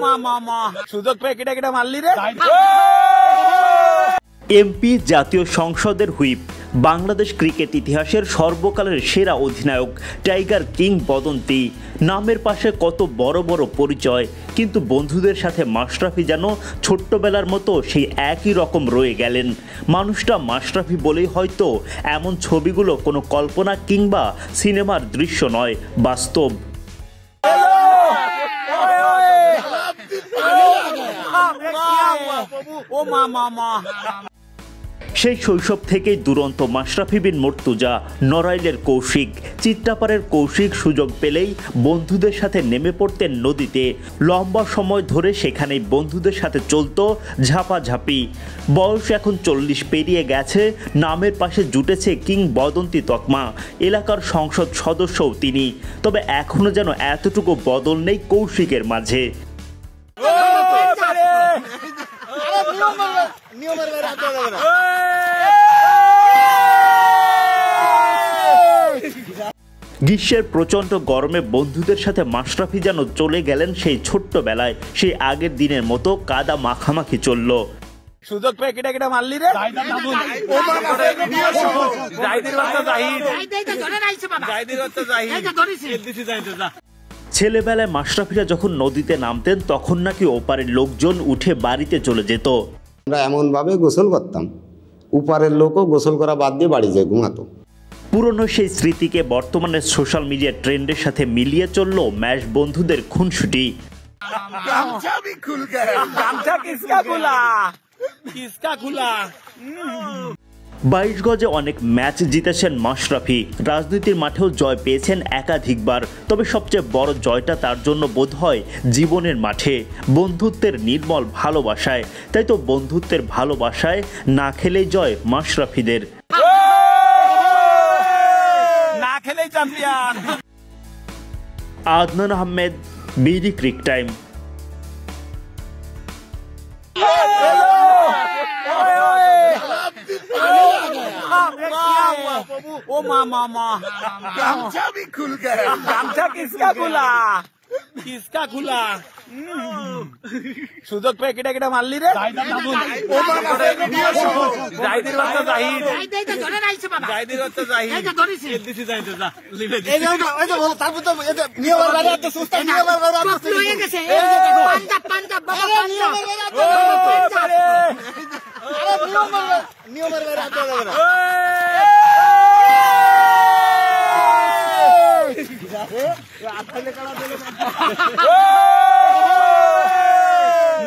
মা মা মা সুযোগ পেয়ে কেটে কেটে মারলি রে। এমপি, জাতীয় সংসদের হুইপ, বাংলাদেশ ক্রিকেট ইতিহাসের সর্বকালের সেরা অধিনায়ক টাইগার কিংবদন্তি, নামের পাশে কত বড় বড় পরিচয়, কিন্তু বন্ধুদের সাথে মাশরাফি যেন ছোট্টবেলার মতো সেই একই রকম রয়ে গেলেন। মানুষটা মাশরাফি বলেই হয়তো এমন ছবিগুলো কোনো কল্পনা কিংবা সিনেমার দৃশ্য নয়, বাস্তব। ও মা মা মা সেই শৈশব থেকেই দুরন্ত মাশরাফি বিন মুর্তজা, নড়াইলের কৌশিক, চিত্রাপাড়ের কৌশিক সুযোগ পেলেই বন্ধুদের সাথে নেমে পড়তেন নদীতে। লম্বা সময় ধরে সেখানেই বন্ধুদের সাথে চলতো ঝাপাঝাপি। বয়স এখন 40 পেরিয়ে গেছে, নামের পাশে জুটেছে কিংবদন্তি তকমা। এলাকার সংসদ সদস্যও তিনি, তবে এখনও যেন এতটুকু বদল নেই কৌশিকের মাঝে। গ্রীষ্মের প্রচণ্ড গরমে বন্ধুদের সাথে মাশরাফি যেন চলে গেলেন সেই ছোট্টবেলায়। সেই আগের দিনের মতো কাদা মাখামাখি চলল। সুযোগ পেয়ে কেটে কেটে মারলি রে। ছেলেবেলায় মাশরাফিরা যখন নদীতে নামতেন তখন নাকি ওপারের লোকজন উঠে বাড়িতে চলে যেত। আমরা এমনভাবে গোসল করতাম, উপারের লোকও গোসল করা বাদ দিয়ে বাড়ি যায় ঘুমাতো। পুরনো সেই স্মৃতিকে বর্তমানে সোশ্যাল মিডিয়া ট্রেন্ডের সাথে মিলিয়ে চলল ম্যাচ বন্ধুদের খুনসুটি। 22 গজে অনেক ম্যাচ জিতেছেন মাশরাফি, রাজনীতির মাঠেও জয় পেয়েছেন একাধিকবার। তবে সবচেয়ে বড় জয়টা তার জন্য বোধ হয় জীবনের মাঠে, বন্ধুত্বের নির্মল ভালোবাসায়। তাই তো বন্ধুত্বের ভালোবাসায় না খেলেই জয় মাশরাফিদের। না খেলেই champion. Adnan Ahmed, BD cric time. ओ मामा गामछा भी खुल गया। गामछा किसका खुला? किसका खुला? সুযোগ পেয়ে কেটে কেটে মারলি রে।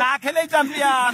না খেলেই চ্যাম্পিয়ন।